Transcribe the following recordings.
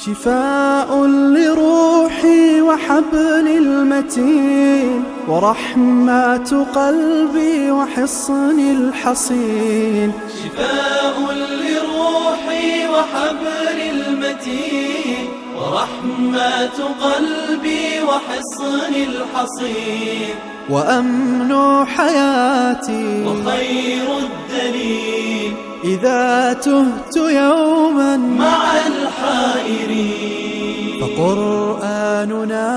شفاء لروحي وحبل المتين ورحمة قلبي وحصن الحصين. شفاء لروحي وحبل المتين ورحمة قلبي وحصن الحصين. وأمن حياتي وخير الدليل إذا تهت يوما مع الحائرين. فقرآننا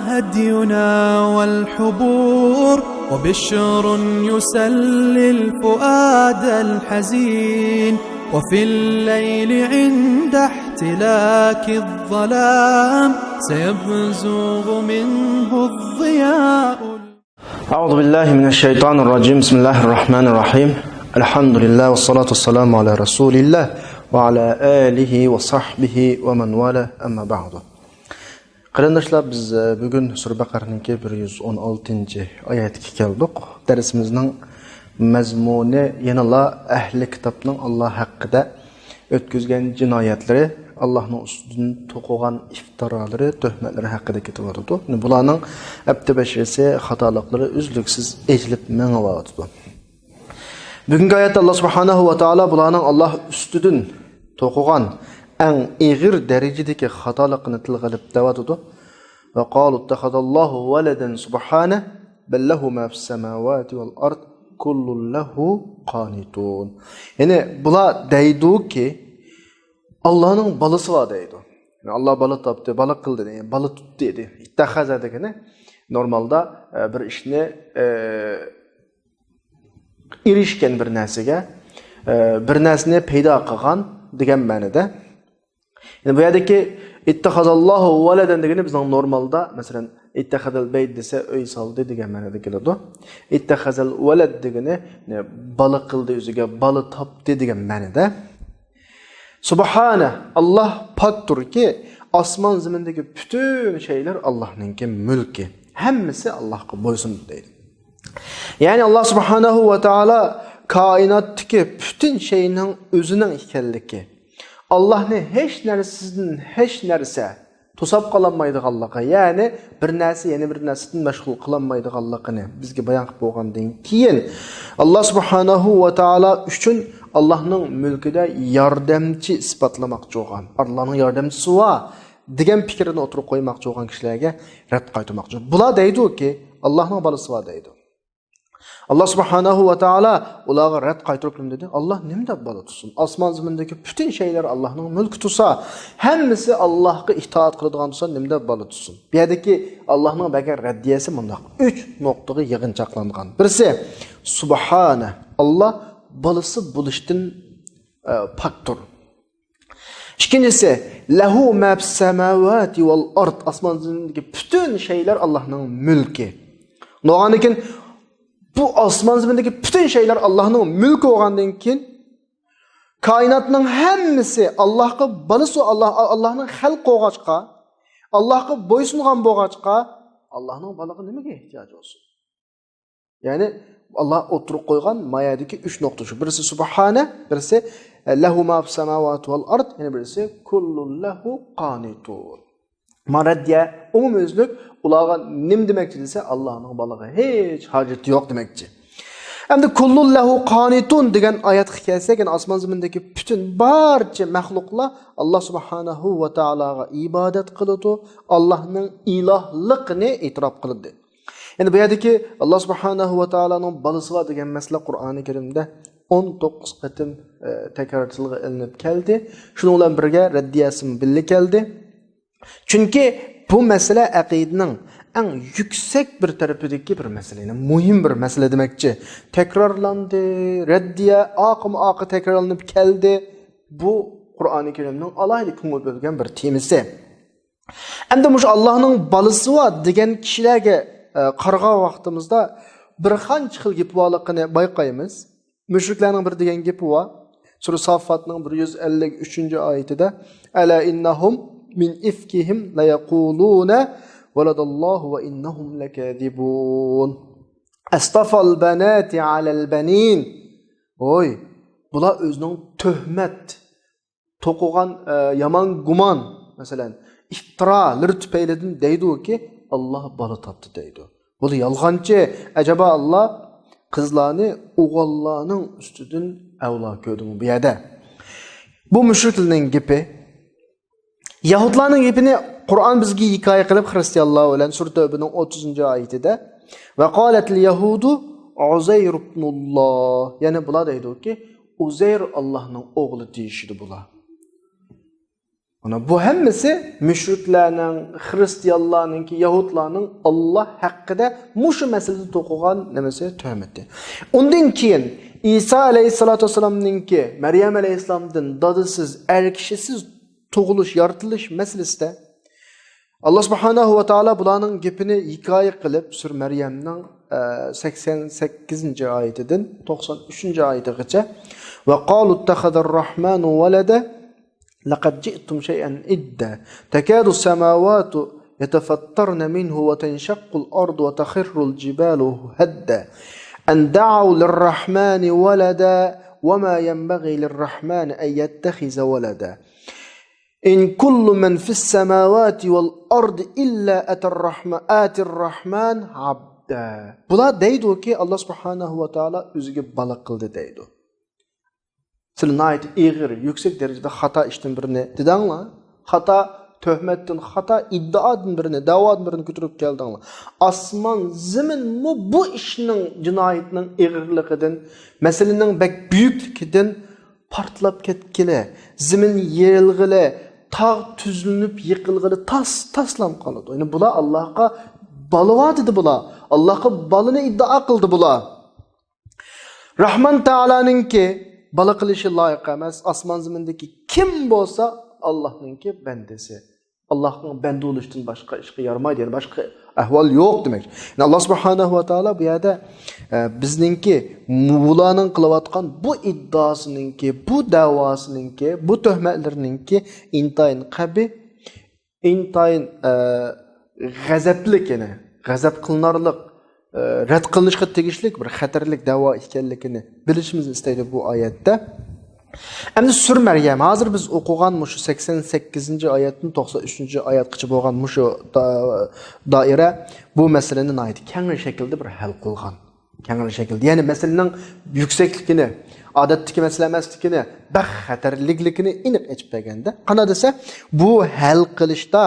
هدينا والحبور وبشر يسلي الفؤاد الحزين. وفي الليل عند احتلاك الظلام سيبزغ منه الضياء. أعوذ بالله من الشيطان الرجيم. بسم الله الرحمن الرحيم. الحمد لله والصلاة والسلام على رسول الله وعلى آله وصحبه ومن والاه أما بعد. Qarindoshlar, biz bugun Sura Baqaraning 116 oyatiga keldik. Darsimizning mazmuni yanala ahli kitobning Alloh haqida o'tkazgan jinoyatlari, Allohning ustidan to'qigan iftirolari, tuhmatlari haqida ketaverdi. Bularning abtabashisi, xatoliklari uzluksiz ejlib mengaverdi. Bugungi oyatda Alloh subhanahu va taolo bularning Alloh ustidan to'qigan eng ig'ir darajadagi xatolikni tilga olib davatdi. Va qalu ittakhadallohu waladan subhanahu bal lahu ma fis samawati wal ard kullun lahu qanitun. Yani bular deydi-ki Allah'ın balası var deydi. Yani Allah balı taptı, balık kıldı dedi, yani balı tuttu dedi. İttihaza degeni normalda bir işini erişken bir narsaga bir narsani paydo qilgan degan ma'noda. Yani bu yerdagi ittihazallohu valadan degani bizning normalda masalan ittihazal bayt desa uy soldi degan ma'noda keladi. Ittihazal valad degani balı qildi, o'ziga balı topdi degan ma'noda. Subhana, Allah paktur ki asman zemindeki bütün şeyler Allah'ınki mülki. Hemmisi Allah'a boysun deydi. Yani Allah subhanahu ve taala kainattaki bütün şeyinin özünün ikenliki. Allah ne hiç nersizden hiç nerse tosap kalanmaydı Allah'a. Yani bir nerse yeni bir nersinden meşgul kılanmaydı Allah'a ne? Bizge bayan qilib bo'lgandan keyin Allah subhanahu ve taala üçün Allah'ın mülküde yardımcı ispatlamakçı olan, Allah'ın yardımcısı var degan fikrini oturup koymakçı olan kişilerge rad qaytarmakçı. Bular deydi ki Allah'ın balısı var deydi. Allah subhanahu ve taala ularga rad qaytarıp dedi. Allah nimde balı tutsun? Asman zemindeki bütün şeyler Allah'ın mülkü tutsa, hemmisi Allah'a itaat kıldıgan tutsa nimde balı tutsun? Bir yerdeki Allah'ın belki reddiyesi bundaq. 3 noktayı yığınçaqlangan. Birisi Subhane, Allah balısı buluştun paktur. İkincisi lehu ma fis semawati vel ard, asman zemindeki bütün şeyler Allah'ın mülkü. Noğanıkin bu asman zemindeki bütün şeyler Allah'ın mülkü olgandan keyin kainatning hemmisi Allah'a balısı, Allah'ın xalq olğaçqa, Allah'a boysungan bo'lğaçqa Allah'ın balığı nimaga ehtiyacı olsun? Yani Allah oturup koygan mayadaki 3 nokta şu. Birisi Subhane, birisi lehu ma fis semawati vel ard, yani birisi kullun lahu qanitun. Maraddiye umum özlük ulağa nim demekçi ise Allah'ın balığı hiç haceti yok demekçi. Hem de kullun lahu qanitun degen ayet hikayesi, yani asman zemindeki bütün barcha mahluklar Allah subhanahu ve ta'alaga ibadet kılıdı. Allah'ın ilahlıqını itiraf kılıdı. Yani bu yerdeki Allah subhanahu ve ta'ala'nın balısı var degen mesele Kur'an-ı Kerim'de 19 qatim tekrarçılığı elinip geldi. Şununla birge reddiyasım billi geldi. Çünkü bu mesele akidenin en yüksek bir tarafındaki bir mesele. Yani mühim bir mesele demekçi. Tekrarlandı, reddiye akı tekrarlanıp geldi. Bu Kur'an-ı Kerim'nin alaylı kümül bölgen bir temisi. Hem de Allah'ın balısı var degen kişilerge qarğa vaqtimizda bir qancha xil gap borligini bayqaymiz. Müşriklarning bir degan gapi bor. Sura Saffatning 153-oyatida ala innahum min ifkihim la yaquluna waladallohu ve innahum lakadibun. Astafal banati alal banin. Oy, bular özünün töhmet, to'qigan yaman guman masalan, iftiralar tüpeyledin deydi ki Allah balı taptı deydi. Bu da yalğancı. Acaba Allah kızlarını oğullarının üstüdün evla köydü mü bu yerde? Bu müşriklerin gibi Yahudlarning gapini Qur'on bizga hikoya qilib Xristianlar bilan Sura Tavbaning 30-oyatida va qolatil yahudu Uzayr ibnulloh, ya'ni bular deydiki Uzayr Allohning o'g'li deyishdi bular. Ana bu hammasi müşriklarning, Xristianlarning, Yahudlarning Allah haqida mushu masalada to'qigan nimasi tuhmati. Undan keyin İsa alayhissalatu vassalamninki Maryam alayhissalomdan dadisiz, erkishisiz tug'ilish, yaratilish masalasida Allah subhanahu va taolo bularning gapini hikoya qilib Sur Maryamning 88-oyatidan 93-oyatigacha va qalu ittakhadar-rahmanu walada laqad ji'tum shay'an idda takadu as-samawati yatafattarna minhu wa tanshaqqu al-ardu wa takhirru al-jibalu hadda an da'u lir-rahmani walada wama yanbaghi lir-rahmani an yattakhiza walada in kullu man fis samawati wal ardi illa atir-rahman 'abda. Bular deydi ki Allah subhanahu va taolo o'ziga bola qildi deydi. Sizlar nayt eg'ir, yüksek derecede hata işten birini dedinglar. Hata töhmettin, hata iddiadan birini, davadan birini götürüp geldinglar. Asman, zemin mu bu işinin cinayetinin eg'irligidan, meselenin bek büyüklüğünden partlap ketkili, zemin yerilgili, tağ tüzülünüp yıkılgili, taslam kalıdı. Yani bular Allah'a balıva dedi bular. Allah'a balını iddia kıldı bular. Rahman Teala'nın ki bala qilishi loyiq emas. Osmon zimindagi kim bo'lsa Allohninki bandasi. Allohning banda bo'lishdan boshqa ishga yaramaydi, yani boshqa ahvol yo'q demak. Yani Allah subhanahu va taolo bu yerda bizninki bularning qilayotgan bu iddaosininki, bu da'vosininki, bu tuhmatlarninki intayin qabi, intayin g'azablik, yani g'azab qilinarlik, rad qilinishga tegishli bir xatarlik da'vo ekanligini bilishimizni istaydi bu oyatda. Endi Sur Maryam, hozir biz o'qigan mushu 88-oyatdan 93-oyatgacha bo'lgan mushu doira bu masalani naydi keng shaklda bir hal qilgan. Keng shaklda, ya'ni masalaning yuksakligini, odatdagi masala emasligini, bax xatarlikligini aniq aytib berganda, qana desa, bu hal qilishda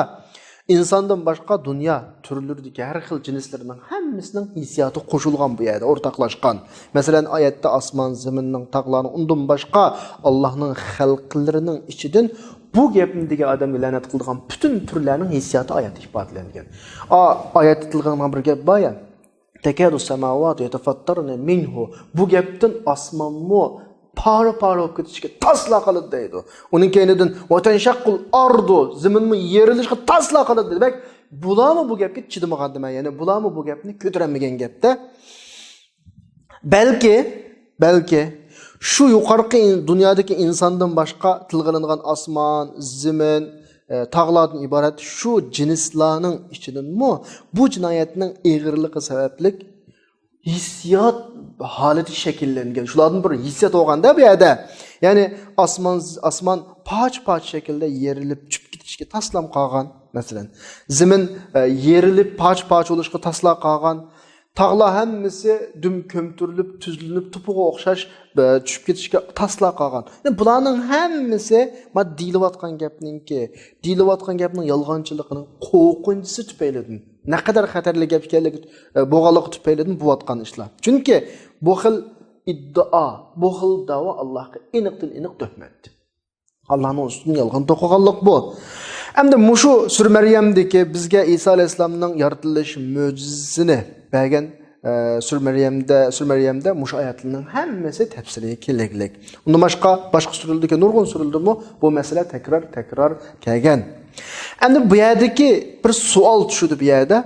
İnsandan başqa dünya türlürdeki her xil cinslerinin hemmisining hissiyatı qo'shilgan bu yerda, o'rtaqlashgan. Masalan, oyatda osmon, zaminning, tog'larning, undan başqa Allohning xalqlarining ichidan bu gapdagi odamga la'nat qilgan bütün turlarning hissiyati oyatda ifodalangan. Oyatda tilgan bir gap bor. Takadu samawati yatafattarna minhu. Bu gapdan osmonmi para olib ketishga tasla qiladi deydi. Uning keynidan vatanshaqul ardu, zaminmi yerilishga tasla qiladi demak, bularmi bu gapga chidamagan demak, ya'ni bularmi bu gapni ko'tarmagan gapda. Balki shu yuqorqi dunyodagi insondan boshqa tilg'ilingan osmon, zamin, tog'lardan iborat shu jinslarning ichidanmi bu jinoyatning eg'irligi sababli hissiyat haleti şekillengen. Şulardan bir hissiyat olganda bir yerda. Yani asman paç şekilde yerilip çüp gitişke taslam qalgan mesela. Zemin yerilip paç oluşqa tasla qalgan. Tağlar hammasi düm kömtürülüp, tüzülünüp, tupuğa oxşaş çüp gitişke tasla qalgan. Yani bularning hammasi ma deyilayotgan gapning yolg'onchiligining qo'rqinchisi tufaylidan. Ne kadar xatarli gap ekanligi bo'g'aliq tufaylidan bo'layotgan ishlar. Chunki bu xil iddia, bu xil da'vo Allohga aniq tuhmat. Allohning ustidan yolg'on to'qiganlik bu. Endi mushu Sur Maryamdagi bizga Isa alayhisolamning yaratilish mo'jizasini bergan Sur Maryamda mushu oyatlarning hammasi tafsiliy keraklik. Undan boshqa surildagi nurg'un surildimi bu masala takror kelgan. Endi bu yerdagi bir savol tushdi bu yerda.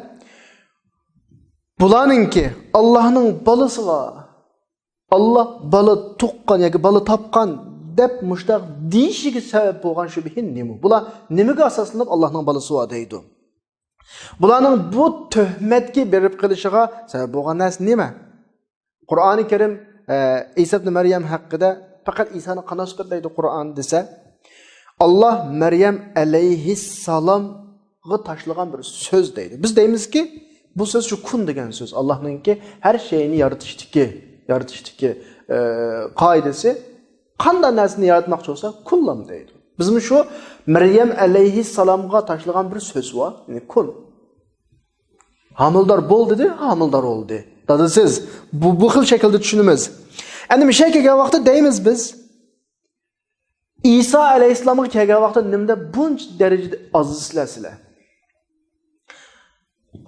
Bularninki Allohning balasi var. Allah bala tuqqan yoki bala topgan deb mushtaq deyishiga sabab bo'lgan shubhin nima? Bular nimaga asoslanib Allohning balasi var deydi? Bularning bu tuhmatga berib qilishiga sabab bo'lgan narsa nima? Qur'oni Karim Isa ibn Maryam haqida faqat Isoni qanday deydi Qur'on desa, Allah Meryem aleyhissalamga taşlagan bir söz deydi. Biz deymiz ki bu söz şu kun degan söz. Allah'ınki her şeyini yaratıştaki kaidesi qanday narsani yaratmoqchi bo'lsa kunlam deydi. Bizim şu Meryem aleyhissalamga taşlagan bir söz var. Yani kun. Hamildar bol dedi, hamildar oldu. Dadisiz. Bu xil şekilde düşünümüz. Endi bir şey kelgan vaqtda deymiz biz. İsa aleyhissalamga kelgan vaqtda nimda buncha darajada azizlar.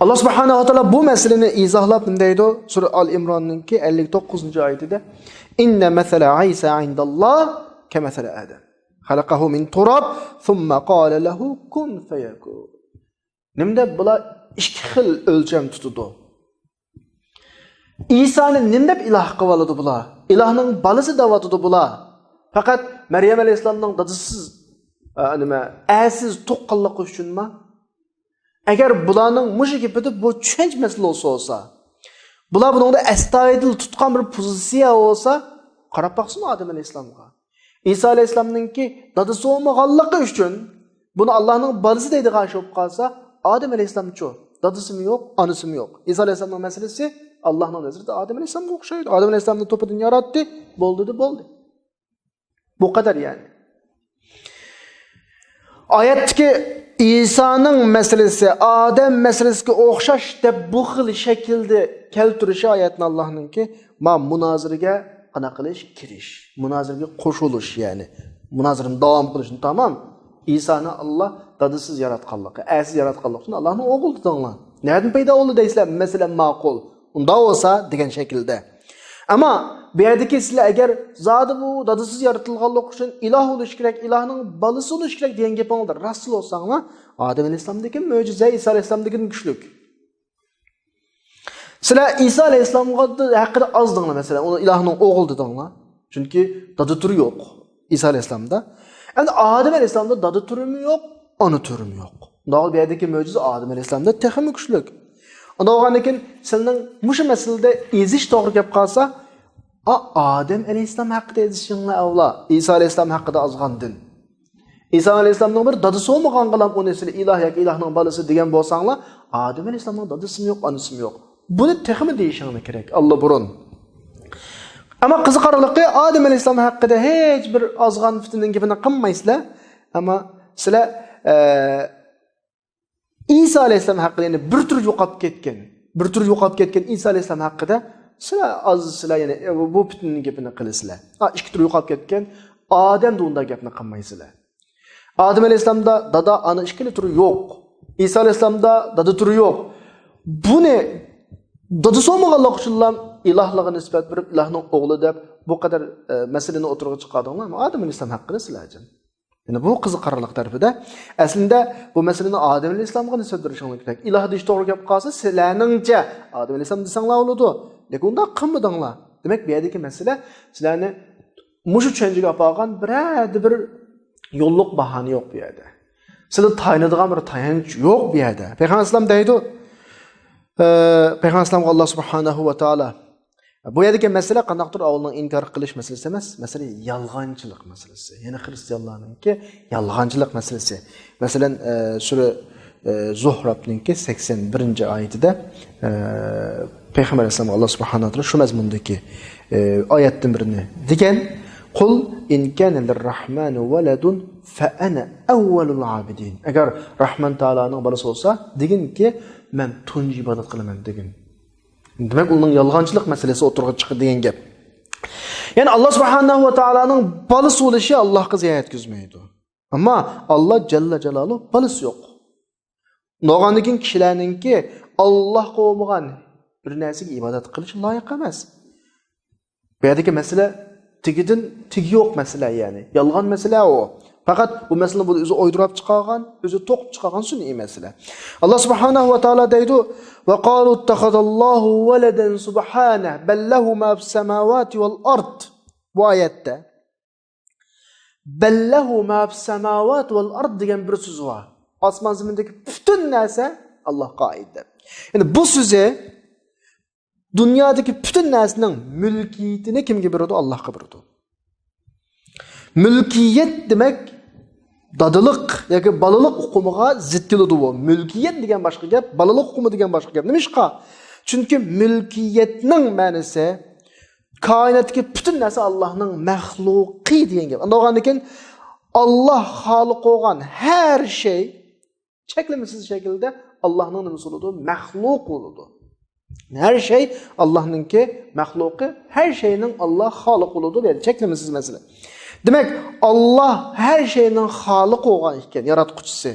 Allah subhanahu wa ta'ala bu meseleni izahlab deydi. Sura Al-İmran'ınki 59. ayetinde İnne mesele İsa indallah kemesele Adem. Halakahu min turab thumma qala lahu kun feyakun. Nimda bular ikki xil o'lcham tutudi. İsa'ni nimda iloh qilib oladi bular? Ilohning balasi davatidi bular. Faqat Meryem aleyhissalamning dadisiz asiz to'qqanligi uchunmi? Agar bularning mushi gapida bu tushunch masala olsa, bular buningda astoydil tutgan bir pozitsiya olsa, qarab baqsin Adem aleyhissalamga. İsa aleyhissalamninki dadisi olmaganligi uchun buni Allohning balasi deydigan bo'lib qolsa, Adem aleyhissalamchi dadisi mi yo'q, onasi mi yo'q. İsa aleyhissalamning masalasi Allohning nazarida Adem aleyhissalamga o'xshaydi. Adem aleyhissalamni to'pidan yaratdi, bo'ldi. Bu kadar yani. Ayetdeki İsa'nın meselesi, Adem meselesiga o'xshash deb bu xil shaklda keltirishi ayetni Allohninki, ma munoziraga qana qilish, kirish, munoziraga qo'shilish yani. Munozirani davom qilishni tamam. İsa'ni Allah dadisiz yaratganligi, asiz yaratganligi uchun Allohning o'g'li dedinglar. Nereden paydo bo'ldi deysizlar? Mesela ma'qul. Unda olsa degan shaklda. Ama bu yerdeki sizler eğer zadi bu dadısız yaratılganlık için ilah oluş gerek, ilahının balısı oluş gerek diyen gepanıldır. Rasul olsanlar Adem Aleyhisselam'daki mucize, İsa Aleyhisselam'daki güçlük. Sizler İsa Aleyhisselam'ın hakkında azdığına mesela, onu ilahının oğul dedinler. Çünkü dadı türü yok İsa Aleyhisselam'da. Yani Adem Aleyhisselam'da dadı türü mü yok, onu türü mü yok. Daha bir yerdeki mucize Adem Aleyhisselam'da tehimi güçlük. Onda oğandakin senin muşu meselede eziş doğru yap kalsa Adem aleyhisselam hakkında ezişinle avla. İsa aleyhisselam hakkında azgandın. İsa aleyhisselam'ın bir dadısı olmagan kalan o nesili ilah yak ilahının balısı diyen bolsanla Adem aleyhisselam'ın dadısı mı yok, anısı mı yok. Bunu tehimi değişmesi gerek. Allah burun. Ama kızıkarlıkı Adem aleyhisselam hakkında hiç bir azgan fitinin gibine kınmaysılar. Ama sizler İsa aleyhisselam hakkında yani bir tür yo'qolib ketgan İsa aleyhisselam hakkında sizlar azizlar yani bu fitinin gapini qilasizlar. Ikki tur yo'qolib ketgan Adem de unda gapni qilmaysizlar. Adem aleyhisselamda dada ana ikkili turi yo'q. İsa aleyhisselamda dada turi yo'q. Buni dadasi olmaganlar uchun ilahlığa nisbat berib ilahning o'g'li deb bu kadar masalani o'tirg'i chiqardinglar. Adem aleyhisselam haqqida sizlarga. Yani bu qiziqarliq tarafida aslında bu meseleni Adem aleyhisselamga nisbat berishinglar kerak. İlah deyish to'g'ri gap qolsa sizlarningcha Adem aleyhisselam desanglar bo'ladi. Lekin unda qilmadinglar. Demak bu yerdagi masala sizlarni mushu tushunchaga olib qolgan bir yo'lliq bahona yo'q bu yerda. Sizlar tayanadigan bir tayanch yo'q bu yerda. Payg'ambar alayhisalom deydi. Payg'ambar alayhisalomga Alloh subhanahu va taolo bu yerdagi masala qanaqdir avlning inkor qilish masalasi emas, masala yolg'onchilik masalasi. Ya'ni xristianlarningki yolg'onchilik masalasi. Masalan, sura Zuhrabninki 81-oyatida Payg'ambar alayhisalom Alloh subhanahu va taolo shu mazmundagi oyatdan birini degan: "Qul in kana lir-rahmani waladun fa ana awwalul abidin." Agar Rahman taoloning bolasi bo'lsa, deginki, men tunji ibodat qilaman degan. Demek onun yalğancılık meselesi oturga çıkı deyen gap. Yani Allah subhanahu wa ta'ala'nın balısı oluşu Allah'a ziya yetkizmeydi. Ama Allah Celle Celaluhu balısı yok. Noğandikin kişilerininki Allah'a olmayan bir nesige ibadet kılıç layık emas. Bu yerdeki mesele tigi yok mesele yani. Yalğan mesele o. Fakat bu mesele bu özü oydurab çıkargan, özü tok çıkargan sünni mesele. Allah subhanahu wa ta'ala deydi: "Ve qalu ittahadallahu waladan subhanahu bel lehu ma fis semawati vel ard." Bu ayette bel lehu ma fis semawati vel ard degan bir söz var. Osmon zemindagi bütün narsa Allohga oid. Yani bu söze dünyadaki bütün narsaning mülkiyetini kimga beradi? Allohga beradi. Mülkiyet demek dadılık yoki balalık uqumiga zid keladi bu. Mulkiyat degan boshqa gap, balalık uqumi degan boshqa gap. Nima ishqa? Chunki mulkiyatning ma'nosi koinotdagi butun narsa Allohning mahluqi degan gap. Unda o'g'andan keyin Allah xoliq bo'lgan har shay cheklimsiz shaklda Allohning nimasi bo'ladi? Mahluq bo'ladi. Her şey Allah'ınki mahluqi, her şeyinin Allah xoliq bo'ladi deydi. Cheklimsiz masala. Demek Allah her şeyinin xoliq bo'lgan ekan, yaratquchisi.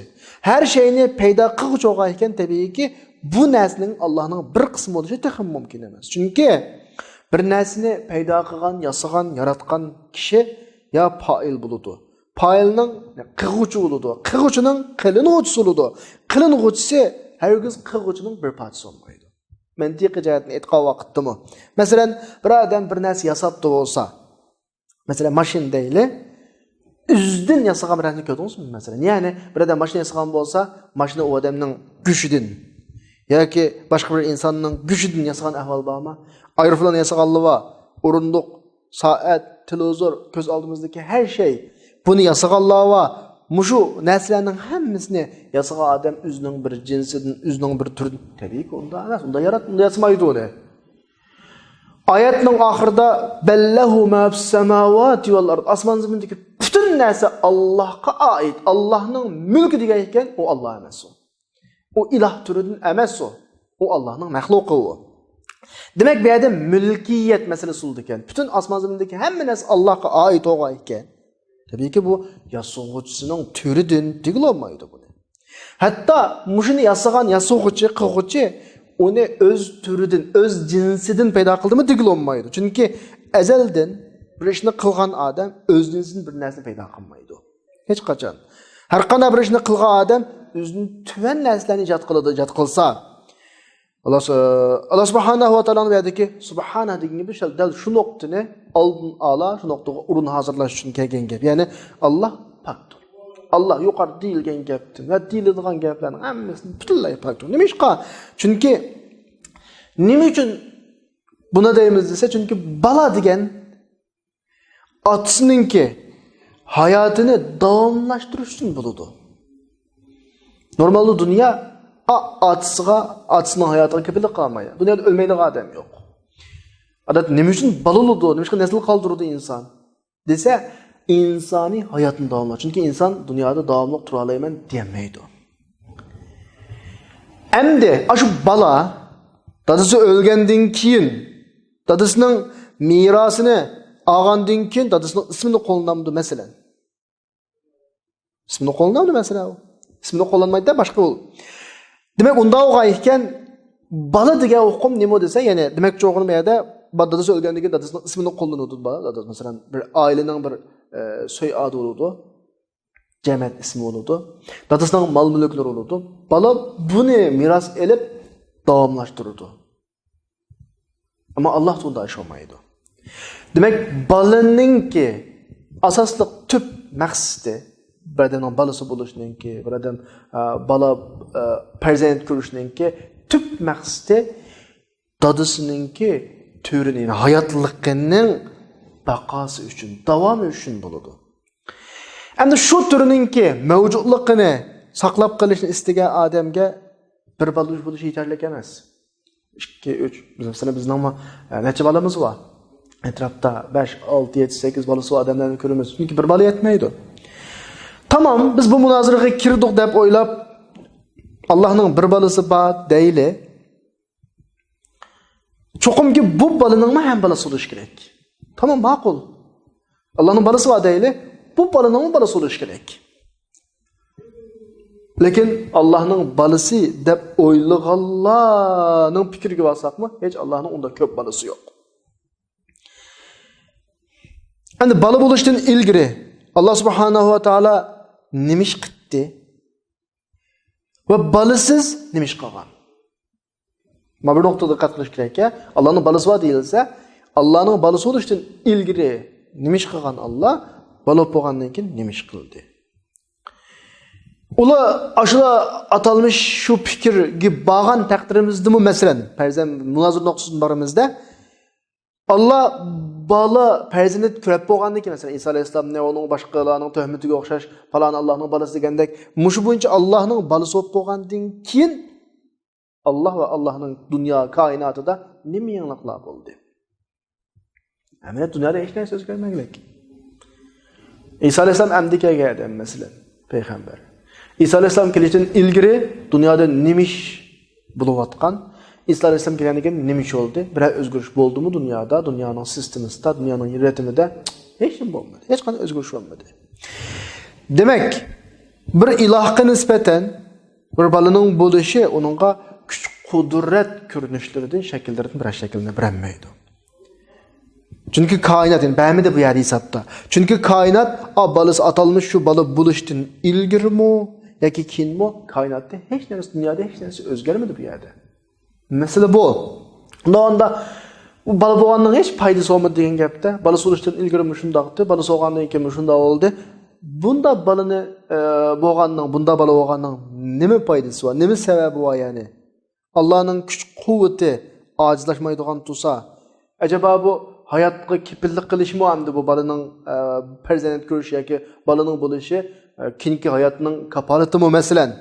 Her şeyni paydo qiluvchi bo'lgan ekan, tabiiyki bu narsaning Allohning bir qismi bo'lishi ham mumkin emas. Chunki bir narsani paydo qilgan, yasagan, yaratgan kishi ya fa'il bo'ladi. Fa'ilning qiluvchi bo'ladi. Qiluvchining qilinuvchisi bo'ladi. Qilinuvchisi hargiz qiluvchining bir parchasi bo'lmaydi. Mantiqiy jihatdan aytgan vaqtdami? Masalan, bir odam bir narsa yasabdi bo'lsa, masalan, mashina deyli, o'zidan yasagan bir narsani ko'rdingizmi? Masalan, ya'ni bir odam mashina yasagan bo'lsa, mashina u odamning kuchidan yoki boshqa bir insonning kuchidan yasagan ahvol bormi? Aeroplan yasaganligi va o'rindiq, soat, televizor, ko'z oldimizdagi har shay buni yasaganlar va mushu narsalarning hammasini yasagan odam o'zining bir jinsidan, o'zining bir turidan tabiiyki unda emas, unda yasamaydi uni. Oyatning oxirida ballahu ma fis samawati val ard, osmon zamindagi butun narsa Allohga oid, Allohning mulki degan ekan, u Alloh emas u. U iloh turidan emas u. U Allohning mahluqi u. Demak, bu yerda mulkiyat masalasi bo'ldi ekan. Butun osmon zamindagi hamma narsa Allohga oid bo'lgan ekan. Tabii ki bu yasog'uchisining turidan tegilolmaydi buni. Hatto mushuni yasagan yasog'uchi, qilg'uchi uni o'z turidan, o'z jinsidan paydo qildimi tegilolmaydi. Chunki azaldan bir ishni qilgan odam o'z jinsidan bir narsani paydo qilmaydi. Hech qachon. Har qanday bir ishni qilgan odam o'zining tuvan narsalarni ijod qiladi, ijod qilsa, Allah subhanahu wa ta'ala aytadiki, subhana degan gibi dal shu nuqtani oldin ola, shu nuqtaga o'rin hozirlash uchun kelgan gap. Ya'ni Allah pokdir. Allah yuqori deyilgan gapdir va deyiladigan gaplarning hammasini butunlay pokdir. Nima ishqa? Chunki nima uchun buni deymiz desa, chunki bala degan otasininki hayotini davomlashtirish uchun bo'ladi. Normalda dunyo atısının hayatına kefilik kalmaya. Dünyada ölmeydiği adam yok. Adat ne için balılıdı, ne için nesil kaldırdı insan. Dese insani hayatını davamlı. Çünkü insan dünyada davamlılık turalayman diyemeydi. Hem de şu bala, dadısı ölgenden keyin, dadısının mirasını ağandan keyin, dadısının ismini kullanmadı mesela. İsmini kullanmadı mesela o. İsmini kullanmaydı da başka ol. Demek unda o'g'ayken bala degan o'qim nima desa, ya'ni demak cho'g'ini bu yerda dadasi o'lgandan keyin dadasining ismini qo'llanadi bala. Dadasi masalan bir oilaning bir so'yadi bo'ladi. Jamiyat ismi bo'ladi. Dadasining mol-mulklari bo'ladi. Bala buni miros elib davomlashtiradi. Ammo Alloh bunda ish olmaydi. Demak, balaninki asosli tüp maqsadi bir adamın balası buluşununki, bir adam bala perzent görüşününki tüp məqsidi dadısınınki türünün, hayatlıqının baqası üçün, davamı üçün buludu. Hem de şu türününki mevcutluğunu saqlab qalışını istegan adamga bir bala buluş yeterlik emas. 2, 3, mesela bizning necha balamiz var? Etrafda 5, 6, 7, 8 balası var adamlarni ko'ramiz. Çünkü bir bala yetmeydi. Tamam, biz bu münazaraga kirdik deb o'ylab, Allohning bir balasi bor deyli. Cho'qimki bu balaning ham balasi bo'lishi kerak. Tamam, ma'qul. Allohning balasi bor deyli, bu balaning balasi bo'lishi kerak. Lekin Allohning balasi deb o'ylaganlarning fikriga borsaqmi, hech Allohning unda ko'p balasi yo'q. Endi bala bo'lishdan ilgari Allah subhanahu wa ta'ala nimish qildi va balasiz nimish qilgan. Mana bu nuqtada diqqat qilish kerak-ki, Allohning balasi bor deyilsa, Allohning balasi bo'lishdan ilgari nimish qilgan Alloh, balo bo'lgandan keyin nimish qildi. Ular ashula atalmış şu fikirga bo'lgan taqdirimizda masalan, farzand munozir nuqtasidan borimizda Allah bala farzand ko'rib bo'lgandan keyin masalan Isa alayhisalomni uning boshqalarning tuhmatiga o'xshash falan Allohning balasi degandek, mushu bo'yicha Allohning balasi bo'lib bo'lgandan keyin Allah va Allohning dunyo koinotida nima yangiliklar bo'ldi? Ammo dunyoda hech narsa o'zgarmagan. İsa alayhisalom amdi kelgan masalan payg'ambar. İsa alayhisalom kelishdan ilgari dunyoda nima ish bo'layotgan? İsa alayhisalom kelgandan keyin nima ish bo'ldi? Biror o'zgarish bo'ldimi dunyoda, dunyoning sistemasida, dunyoning ritmida? Hech nima bo'lmadi. Hech qanday o'zgarish bo'lmadi. Demak, bir ilohga nisbatan bir balaning bo'lishi uningga kuch qudrat ko'rinishlaridan shakllaridan bir shaklni bermaydi. Çünkü kainat, yani bəmi de bu yer hesapta. Çünkü kainat, balası atalmış şu balı buluştun ilgir mi, ya ki kin mi? Kainatta hiç neresi, dünyada hiç neresi özgermedi bu yerde. Mesela bu. Onda bu balı boğanın hiç paydası olmadı diyen gapta. Balısı buluştun ilgir mi şundaktı, balısı boğanın iki mi şunda oldu. Bunda balını boğanın, bunda balı boğanın ne mi paydası var, ne mi sebebi var yani? Allah'ın küçük kuvveti acizlaşmaydıgan tutsa, acaba bu hayatga kepillik qilishmi hamda bu balaning farzand ko'rishi yoki balaning bo'lishi keyingi hayotining kafolatimi masalan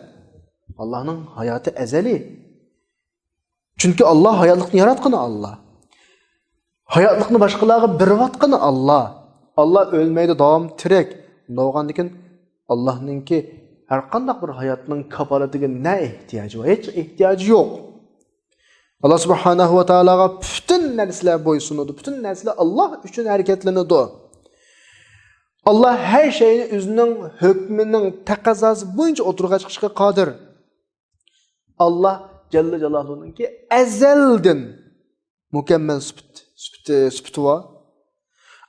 Allohning hayoti azali. Chunki Alloh hayotlikni yaratgan Allah. Hayotlikni boshqalarga berayotgan Allah. Allah o'lmaydi, davom tirik. Bo'lgandan keyin Allohningki har qanday bir hayotning kafolatiga ne ehtiyoji var? Hech ehtiyoji yo'q. Allah subhanahu wa ta'alaga bütün narsalar bo'ysunudu. Bütün narsalar Allah uchun harakatlanadi. Allah her şeyni o'zining hukmining taqozosi bo'yicha o'tirg'a chiqishga qodir. Allah Jalla Jalaluhu'ningki azaldan mukammal sifati var.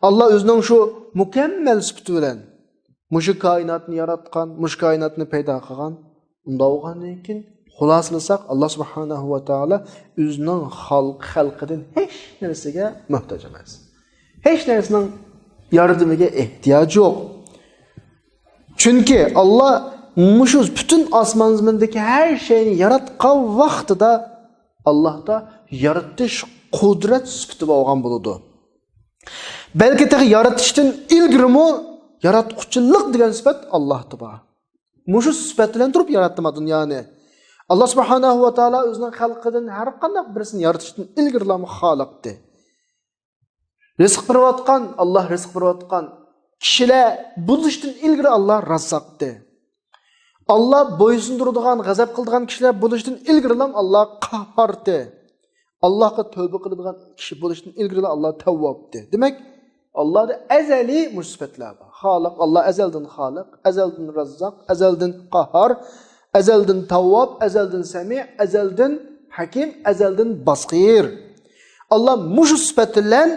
Allah o'zining shu mukammal sifati bilan mushu koinotni yaratgan, mushu koinotni paydo qilgan. Unda bo'lgandan keyin xulosalasak Allah subhanahu wa ta'ala o'zining xalqidan hech narsaga muhtoj emas. Hech narsaning yordamiga ehtiyoj yo'q. Chunki Allah mushu bütün osmon zimindagi har shayni yaratgan vaqtida Allohda yaratish qudrat sifati bo'lgan bo'ladi. Balki de yaratishdan ilgirmi yaratquchilik degan sifat Allohda bor. Mushu sifat bilan turib yaratdi dunyoni. Allah subhanahu wa ta'ala o'zining xalqidan har qanday birisini yaratishdan ilgirlami xoliqdi. Rizq berayotgan, Allah rizq berayotgan. Kishilar bo'lishdan ilgari Allah razzaqdi. Allah bo'ysundiradigan, g'azab qiladigan kishilar bo'lishdan ilgari Allah qahhardi. Allohga tövbe qiladigan kishi bo'lishdan ilgari Allah tavvobdi. Demak, Allah'da ezeli musibatlar bor. Xoliq, Allah ezelden xoliq, ezelden razzaq, ezelden qahhar, ezelden tavvob, ezelden sami', ezelden hakim, ezelden basqir. Allah mushu sifat bilan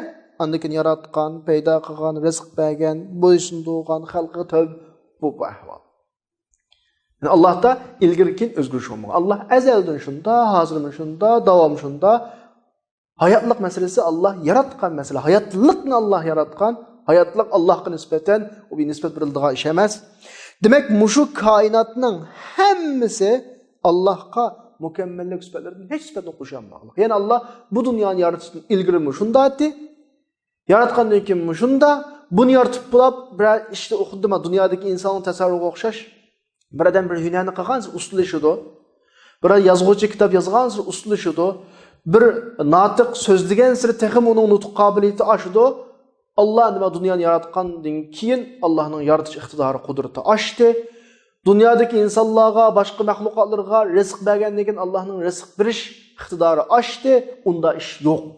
andakin yaratgan, paydo qilgan, rizq bergan, bo'ysundirgan xalqiga tövbe bu ahvol. Yani Allah'da ilgirkin özgürlük olmalı. Allah ezelden şunda, hazırın şunda, davam şunda. Hayatlık meselesi Allah yaratkan mesele. Hayatlıkını Allah yaratkan. Hayatlık Allah'a nispeten o bir nispet birildiği işemez. Demek muşu kainatının hemmisi Allah'a mükemmellik süpetlerinin hiç süpetini kuşanmalı. Yani Allah bu dünyanın yaratışının ilgirimi şunda etti. Yaratkan dönükümü şunda. Bunu yaratıp bulap işte okudum ha dünyadaki insanın tasarrufu okşaş. Bir adam bir hünayni qilgansiz uslashidi. Bir yozuvchi kitob yozgansiz uslashidi. Bir notiq so'zlagan siri texim uning nutq qobiliyati oshdi. Allah nima dunyoni yaratgandan keyin Allohning yaratish iqtidori qudrati oshdi. Dunyodagi insonlarga, boshqa mahluqotlarga rizq bergandan keyin Allohning rizq berish iqtidori oshdi. Unda ish yo'q.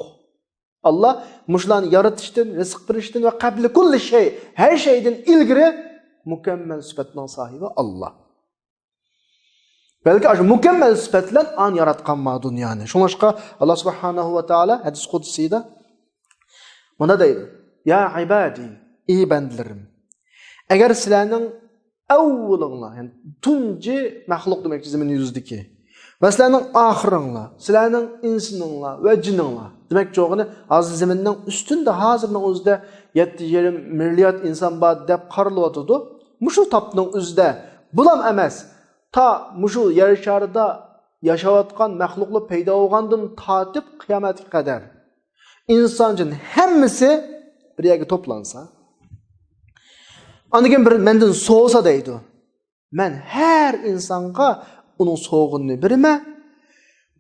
Allah mushlarni yaratishdan, rizq berishdan va qabli kulli shay, har shaydan ilgari mükemmel sıfatının sahibi Allah. Belki aşı mükemmel sıfatlar an yaratkan ma dünyani. Şunlaşka Allah subhanahu wa ta'ala hadis kudsiyda buna deydi. Ya ibadi, iyi bendilerim. Eğer sizlerinin evvelunla, yani tunci mahluk demek zimin yüzdeki. Ve sizlerinin ahirunla, sizlerinin insanınla ve cininla. Demek çoğunu hazır ziminden üstünde hazırının özde 7 milyar insan var deyip qarılıvatıdı. Muşu tapının üzde bulam emas. Ta muşu yer şarida yaşayotgan mahluqlar paydo bo'lgandan tatib qiyomatga qadar insancın hemmisi bir yerge toplansa, andigen bir menden soğusa deydi. Men her insanga onun soğuğunu birime,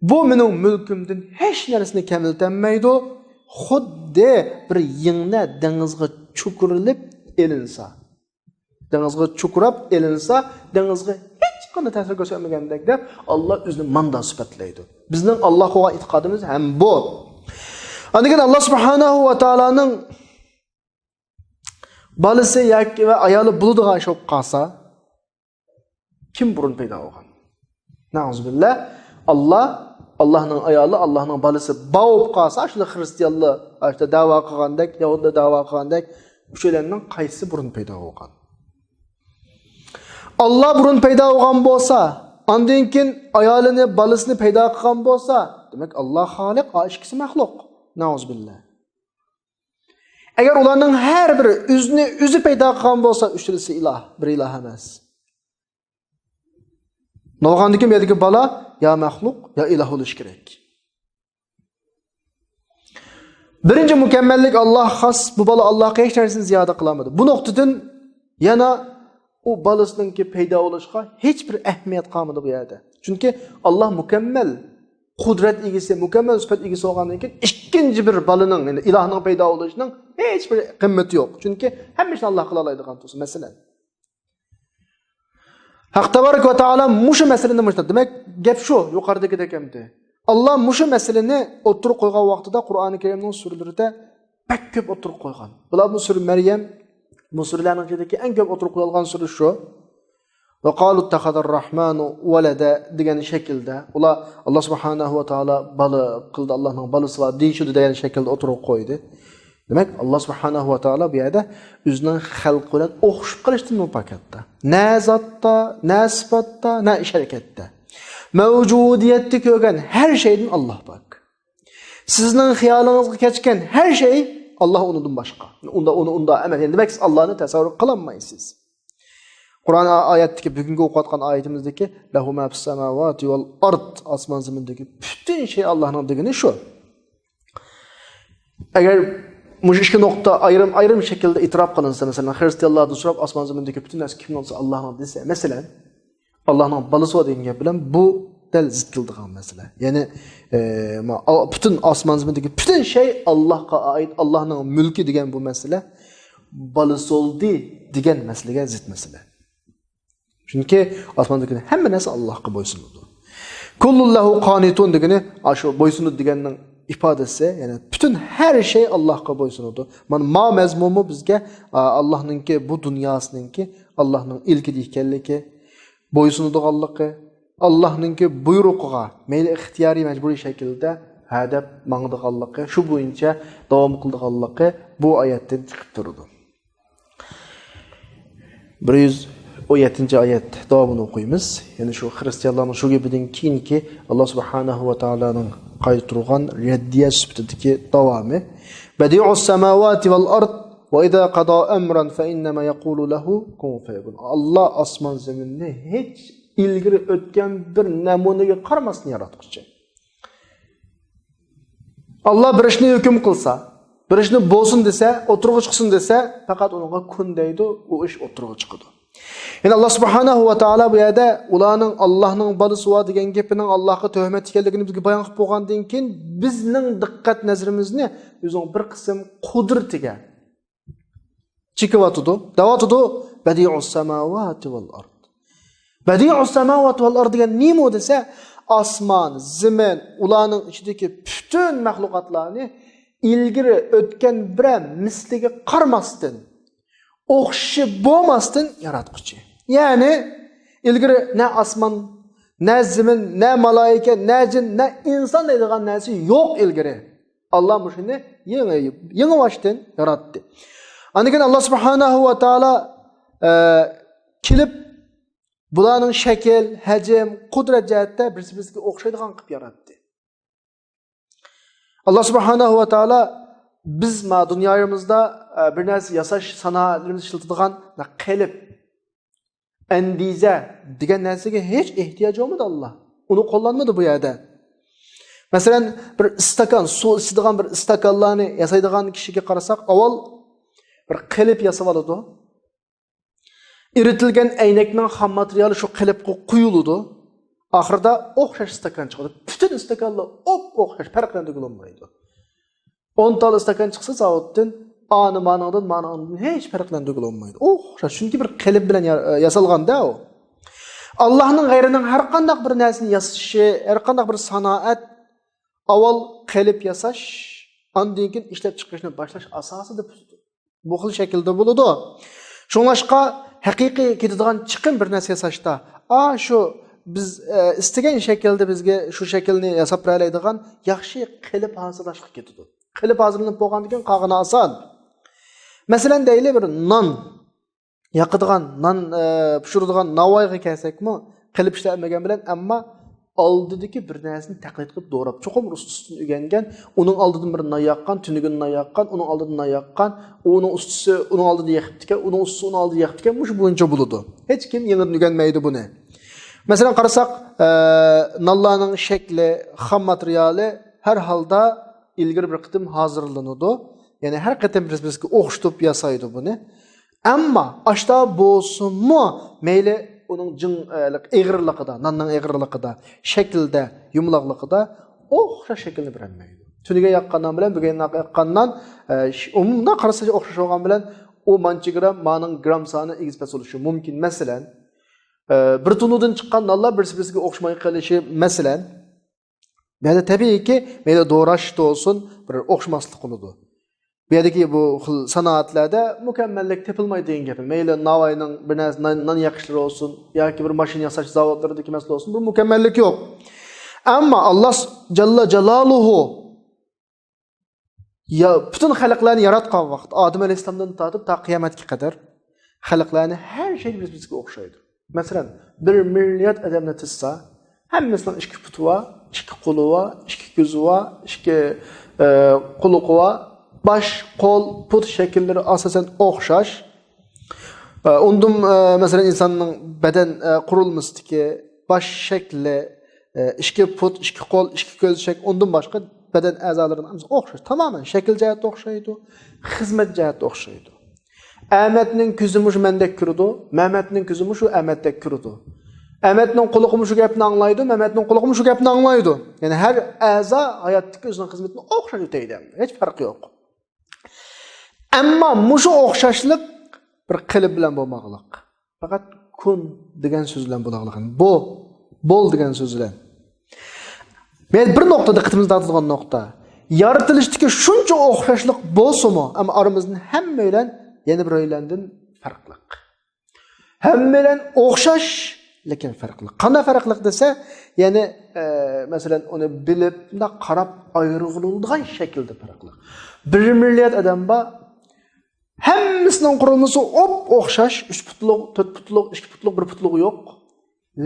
bu mening mülkümdün hiç neresini kemiltenmeydi. Xuddi bir yingna dengizga chukurilib elinsa. Dengizga chukurab elinsa, dengizga hech qanday ta'sir ko'rsatmagandek deb Allah o'zini manda sifatlaydi. Bizning Allohga e'tiqodimiz ham bu. Andigan Allah subhanahu va taolaning balisi yoki va ayoli buladigan ish bo'lib qolsa, kim burun paydo bo'lgan? Nauzubillah. Allah'ın ayoli, Allah'ın balisi bağıb qalsa, şunda Hristiyanlar, işte dava qilgandek, Yahudlar dava qilgandek, üçelerinin qaysi burun paydo bo'lgan? Allah burun paydo bo'lgan bo'lsa, ondan keyin ayolini, balisini paydo qilgan bo'lsa, demak Allah xoliq, o ikkisi maxluq. Nauzubillah. Agar ularning har biri o'zi paydo qilgan bo'lsa, uchalasi iloh, bir iloh emas. Nolğandaki bir bala ya məxluq ya ilah oluş gerek. Birinci mükemmellik Allah xas, bu bala Allah'a hiç neresini ziyade kılamadı. Bu noktadan yana o balısının ki peyda oluşqa hiçbir ehemmiyet kalmadı bu yerde. Çünkü Allah mükemmel kudret ilgisi, mükemmel sıfat ilgisi olgandan keyin ikinci bir balının, yani ilahının peyda oluşunun hiçbir kıymeti yok. Çünkü hem işini Allah kılalaydıgan tusu mesela. Hak Tebarek ve Teala muşu meseleni muşta. Demek gep şu yukarıdaki dekemdi. Allah muşu meseleni oturup koygan vaxtida Kur'an-ı Kerim'in sürülerinde pek köp oturup koygan. Bular bu sürü Meryem, bu sürülerin içindeki en köp oturup koyulgan sürü şu. Ve qalu ittehadar rahmanu velede degen şekilde. Ular Allah subhanahu ve Teala balı kıldı, Allah'ın balısı var deyişi degen şekilde oturup koydu. Demek Allah subhanahu wa ta'ala bir yerde özünün halkı ile oxşup kalıştın bu pakette. Ne zatta, ne sıfatta, ne iş harekette. Mevcudiyette kögen her şeyden Allah bak. Sizin hiyalınızı keçken her şey Allah onundan başka. Onda emel. Yani demek Allah'ını tasavvur kılamayız siz. Kur'an ayetteki bugünkü okuyatkan ayetimizdeki lehu ma fis semavati vel ard asman zemindeki bütün şey Allah'ın dediğini şu. Eğer müşrik nokta ayrım şekilde itiraf kılınsa mesela Hristiyanlardan sorup asman zemindeki bütün nas kim olsa Allah'ın dese mesela Allah'ın balısı var degan bilen bu del zıt kıldıgan mesela. Yani bütün asman zemindeki bütün şey Allah'a ait, Allah'ın mülkü degan bu mesele balısı oldu degan meselege zıt mesele. Çünkü asmandaki hemen nasıl Allah'a boysundu. Kullullahu qanitun degeni aşu boysunu deganning ifadesi yani bütün her şey Allah'a boysunudu. Ma mezmumu bizge Allah'ınki bu dünyasınınki Allah'ın ilki dikenliki boysunuduğallığı Allah'ınki buyruğuna meyli ihtiyari mecburi şekilde hadep mağdıqallığı şu boyunca devam kıldığallığı bu ayetten çıkıp durdu. 117. ayet devamını okuyumuz. Yani şu Hristiyanların şu gibiden ki Allah subhanahu ve ta'ala'nın qayturgan reddiye sübtideki devamı. Bedi'us semavati vel ard ve idha qada emran fe innema yaqulu lehu kun feyekun. Allah asman zeminni hiç ilgiri ötken bir namunega qaramasdan yaratquchi. Allah bir ishni hukm qilsa, bir ishni bo'lsin desa, o'tirg'i chiqsin desa, faqat unga kun deydi, u ish o'tirg'i chiqadi. Yani Allah subhanahu ve Teala bu yerde ulanın Allah'ın balısı var degen gepinin Allah'a töhmet ekanligini bizge bayan qilib bo'lgandan keyin bizning diqqat nazarimizni o'zining bir qism qudratiga chiqyapti. Davatudu badi'us samawati vel ard. Badi'us samawati vel ard degan nima desa, osmon, zamin, ularning ichidagi bütün mahluqotlarni ilgiri o'tgan bir misliga qarmasdan o'xshi bo'lmasdan yaratquchi. Yani ilgiri ne asman, ne zemin, ne malaika, ne cin, ne insan deydigan narsa yo'q ilgiri. Allah bu shuni yangi baştan yaratdi. Anikin Allah subhanahu ve Teala kelib bularning shakl, hajm, qudrat jihatda bir-biriga o'xshaydigan qilib yaratdi. Allah subhanahu ve Teala biz dünyamızda bir narsa yasash sanoatlarimizni ishlatadigan qalb, endize degan narsaga hech ehtiyoj olmadi Allah. Onu kullanmadı bu yerde. Masalan, bir istakan su içadigan bir istakanlarni yasaydigan kishiga qarasak, avval bir qilib yasab oladi. Iritilgan aynakning ham materiali shu qilibga quyiladi. Oxirida o'xshash istakan chiqadi. Butun istakanlar o'xshash farqlantirilmaydi. 10 ta istakan chiqsa zavoddan manandan hech farqlantirilmaydi. O'xshash, chunki bir qilib bilan yasalganda u. Allohning g'ayrining har qanday bir narsani yasashi, har qanday bir sanoat avval qilib yasash, undan keyin ishlab chiqishni boshlash asosi deb bu xil shaklda bo'ladi. Shunlashqa haqiqiy ketadigan chiqim bir narsa yasashda, shu biz istagan shaklda bizga shu shaklni yasab beradigan yaxshi qilib hozirlashga ketadi. Qilib hozirlanib bo'lgandan keyin qolgani oson. Masalan, deyli bir non yaqadigan, non pishiradigan navoyga kelsakmi, qilib ishlamagan bilan, ammo oldidagi bir narsani taqlid qilib do'rab, cho'qim ustini o'rgangan, uning oldidan bir non yaqqan, tunigan non yaqqan, uning oldidan non yaqqan, uning ustisi uning oldida yaqibdikan, uning ustisi uning oldida yaqibdikan, mush bo'yicha bo'ladi. Hech kim yengib o'rganmaydi buni. Masalan, qarasak, nonlarning shakli, xam materiali har holda ilgari bir qitim hozirlanadi. Ya'ni har qitim bizga o'xshatib yasaydi buni. Ammo ashta bo'lsinmi, mayli uning eg'irligida, nonning eg'irligida, shaklda, yumaloqligida o'xshash shaklni bermaydi. Tuniga yaqqandan bilan bugun yaqqandan umumdan qarasa o'xshash bo'lgan bilan u mancha gram, ma'ning gram soni egizpas bo'lishi mumkin. Masalan, bir tunudan chiqqan nonlar bir-biriga o'xshamay qolishi, masalan, bunda tabiiyki, mayli do'rash bo'lsin, bir o'xshamaslik bo'ladi. Bu yerdagi bu xil sanoatlarda mukammallik topilmaydi degan gap. Mayli navoyning bir narsa non yaqishlari olsun yoki bir mashina yasash zavodlaridagi masala olsun, bu mukammallik yo'q. Ammo Alloh jalla jalaluhu ya bütün xalqlarni yaratgan vaqt, Odam alayhisalomdan tortib ta qiyomatga qadar xalqlarni har şey bizga o'xshaydi. Masalan, 1 milliard odamni tizsa, hammasining 2 puti va, 2 qo'li va, 2 ko'zi va, 2 quloqi va, baş, qo'l, put shakllari asosan o'xshash. Undan masalan insonning badan qurilmasidagi baş shakli, 2 put, 2 qo'l, 2 ko'z shakli, undan boshqa badan a'zolarining hamsi o'xshash. Tamoman shakl jihatdan o'xshaydi, xizmat jihatdan o'xshaydi. Ahmadning ko'zi mush mendek ko'rdi, Mehmetning ko'zi mush Ahmaddek ko'rdi. Ahmadning quloqi mush gapni anglaydi, Mehmetning quloqi mush gapni anglaydi. Ya'ni har a'zo hayotdagi o'zining xizmatini o'xshash o'taydi. Hech farqi yo'q. Ammo mushu o'xshashlik bir qilib bilan bo'lmoqlik. Faqat kun degan so'z bilan bo'lmoqlik. Bo'l degan so'z bilan. Men bir nuqtada diqqatimizni tortadigan nuqta. Yaratilishdagi shuncha o'xshashlik bo'lsa-mu, ammo aramizning hamma bilan yana bir o'ylandan farqli. Hamma bilan o'xshash, lekin farqli. Qanday farqli desa, ya'ni masalan uni bilib, qarab ayriladigan shaklda farqli. 1 milliard odam bor. Hammasining qurilmasi o'xshash, 3 putliq, 4 putliq, 2 putliq, 1 putliq yo'q.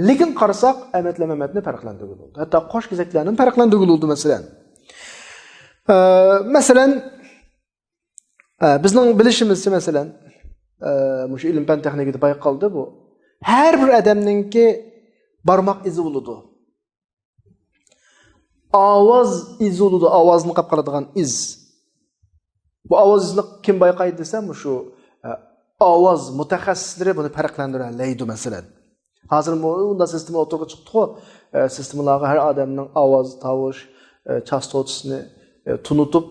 Lekin qarasak, Ahmadni farqlantiradi. Hatto qosh kezaklarni farqlantiradi masalan. Masalan, bizning bilishimizcha masalan, mush ilm fan texnikada bayqaldi bu. Har bir odamningki barmoq izi bo'ladi. Ovoz izi bo'ladi, ovozni qilib qoladigan iz. Bu ovozni kim bayqaydi desam, shu ovoz mutaxassislari buni farqlantiradi masalan. Hozir unda sistema o'tirib chiqdi-ku, sistemalarga har odamning ovoz, tovush, chastotasini tunutib,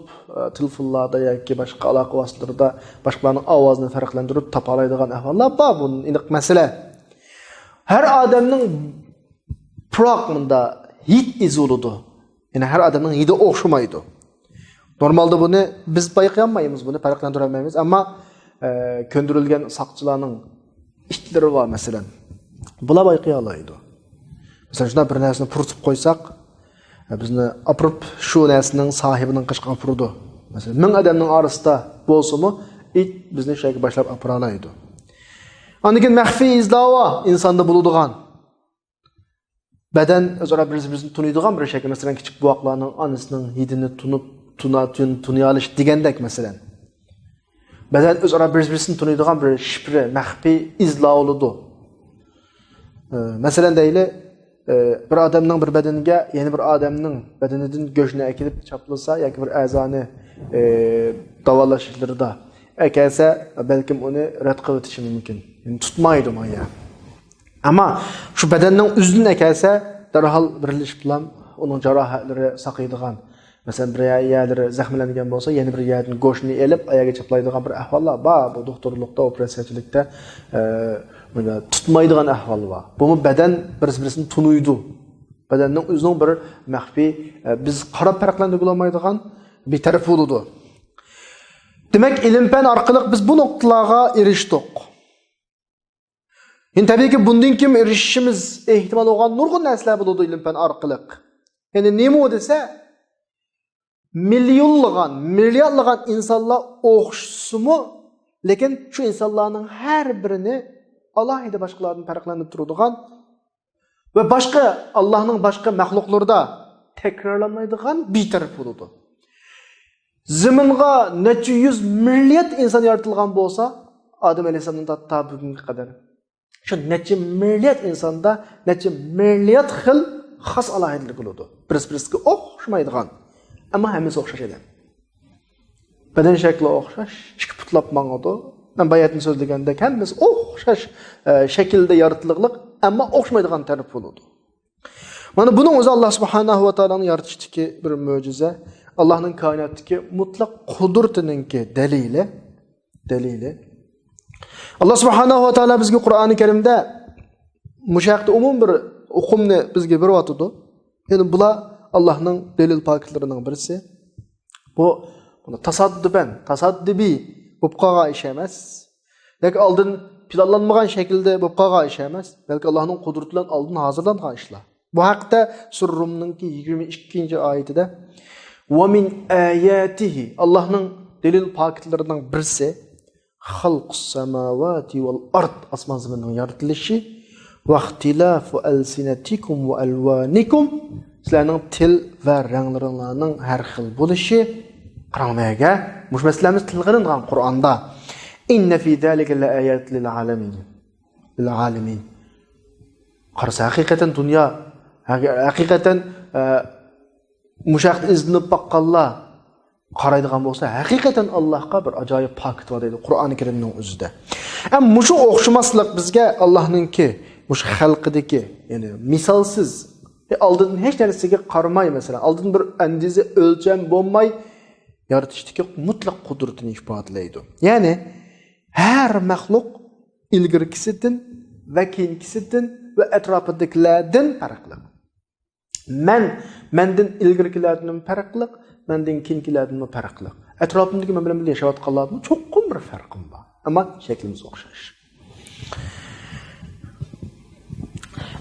telefonlarda yoki boshqa aloqa vositalarida boshqalarning ovozini farqlantirib topa oladigan ahvollar bor. Bu aniq masala. Har odamning proqmunda hid izi bo'ladi. Ya'ni har odamning hidi o'xshamaydi. Normalda buni biz bayqayamaymiz, buni farqlantira olmaymiz, ammo ko'ndirilgan saqchilarning ishtlari bor masalan. Bular bayqay oladi. Masalan, shuna bir narsani puritib qo'ysak, bizni apirib shu narsaning sohibining qishqa apirdi. Masalan, 1000 odamning orasida bo'lsa-mu, it bizni shayga boshlab apira oladi. Anikin maxfiy izlova insonda bo'ladigan. Badan o'zaro bir-birini tunuydigan bir shaklda, masalan, kichik buvoqlarning onasining hidini tunuyalish degandek masalan. Badan o'zaro bir-birini tunuydigan bir shifre, maxfiy izlov bo'ladi. Masalan deyli, bir adamning bir badaniga yana bir adamning badanidan go'shtni akilib chaplasa yoki bir a'zoni davolashlarida akelsa balkim uni rad qilib o'tishi mumkin. Yani tutmaydi maya. Ama şu bedenning o'zidan akelsa darhol birlashib bilan uning jarohatlari saqiydigan, masalan bir yerlari zaxmlangan bo'lsa, yana bir yerdan go'shtni elib ayaga chaplaydigan bir ahvollar bor. Bu doktorlikda, operatsiyachilikda mana tutmaydigan ahvol bor. Bu beden bir-birini tunuydi. Bedenning o'zining bir maxfiy biz qarab farqlantirib olmaydigan bir taraf bo'ladi. Demek ilim-fan orqali biz bu noktalarga erishdik. Yani tabii ki bundan kim erişişimiz ihtimal olan nurgun nesler buludu ilim-fan orqali. Yani nemu dese milyonlagan, milyarlagan insanlar o'xshasumu, lekin şu insanların her birini alohida boshqalardan farqlanib turadigan ve başka Allah'ın başka mahluklarda tekrarlanmaydigan bir taraf bo'ladi. Zaminga necha 100 milyard insan yaratılgan bolsa, Adem Aleyhisselam'dan ta bugünkü kadar. Şu necha milyard insanda necha milyard xil xas alohidlik bo'ladi. Bir-biriga o'xshamaydigan, ammo hammasi o'xshash edi. Badan shakli o'xshash, ikki putlab mang'adi. Ben bayatni so'zlaganda hammasi o'xshash shaklda yaratilganlik, ammo o'xshamaydigan taraf bo'ladi. Mana buning o'zi Alloh subhanahu va taoloning yaratishdagi bir mo'jiza. Allah'ın kainattaki mutlak kudretinki delili. Allah subhanahu wa ta'ala bizge Kur'an-ı Kerim'de müşahede umum bir okumni bizge bir vatıdı. Yani bula Allah'ın delil pakitlerinden birisi. Bu tasaddibi bupqaga iş emas. Belki aldın planlanmagan şekilde bupqaga iş emas. Belki Allah'ın kudretinden aldın hazırlangan işler. Bu hakta Surrum'nunki 22. ayetinde وَمِنْ آيَاتِهِ Allah'ın delil pakitlerinden birisi خَلْقُ السَّمَاوَاتِ وَالْأَرْضِ asman zeminin yaratılışı وَاخْتِلَافُ أَلْسِنَتِكُمْ وَأَلْوَانِكُمْ sizlerinin til ve renklerinin her xil buluşu qaramaya muş meselemiz tilg'ilingan Kur'an'da inne fi zalika la'ayat lil alamin qarasa hakikaten dünya hakikaten müşahid iznib baqqanlar qaraydigan bo'lsa, hakikaten Allohga bir ajoyib paket var deydi Qur'oni Karimning o'zida. Ham mushu o'xshamaslik bizga Allohninki, mush xalqidagi, ya'ni misolsiz, oldin hech narsaga qaramay, masalan, oldin bir andiza o'lcham bo'lmay yaratishdagi mutlaq qudratini ifodalaydi. Ya'ni har maxluq ilgirkisidan va keyingisidan va atrofidagilardan farqli. Menden ilgirkilerden farklı, menden keyinkilerden farklı. Etrafımdaki men bilen birga yaşayotganlardan çoqqum bir farkım var. Ama şeklimiz o'xshash.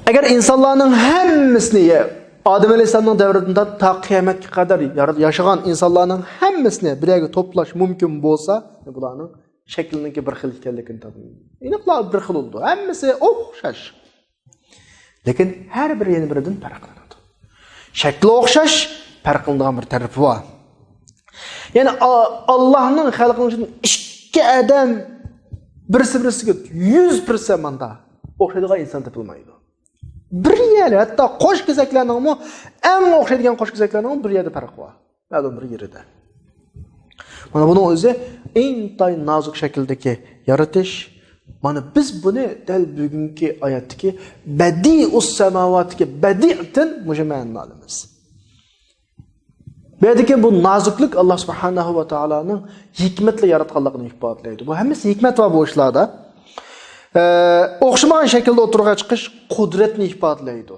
Agar insonlarning hammasini Adem Aleyhisselam'ın davridan ta qiyomatga qadar yaşagan insonlarning hammasini bir yerga to'plash mumkin bo'lsa, bularning shakliniki bir xil ekanligini toping. Aniqlar bir xil bo'ldi. Hammasi o'xshash. Lekin har biri yana biridan farqli. Şekli o'xshash, farqlanadigan bir tarafi var. Yani Allah'ın xalqining ikki adam birisi-birisiga 100% manda o'xshaydigan inson topilmaydi. Bir yer, hatto qo'sh kesaklarning eng o'xshaydigan qo'sh kesaklarning bir yerda farq bor. Ma'lum bir yerida. Mana buning o'zi intayin nozik shakldagi yaratish. Mana biz buni dal bugungi oyatdagi badi'us samawatga badi'dan mujammalni olamiz. Bu yerdagi bu noziklik Alloh subhanahu va taoloning hikmatli yaratganligini ifodalaydi. Bu hammasi hikmat va bu ishlarda o'xshamagan shaklda o'tirg'a chiqish qudratni ifodalaydi.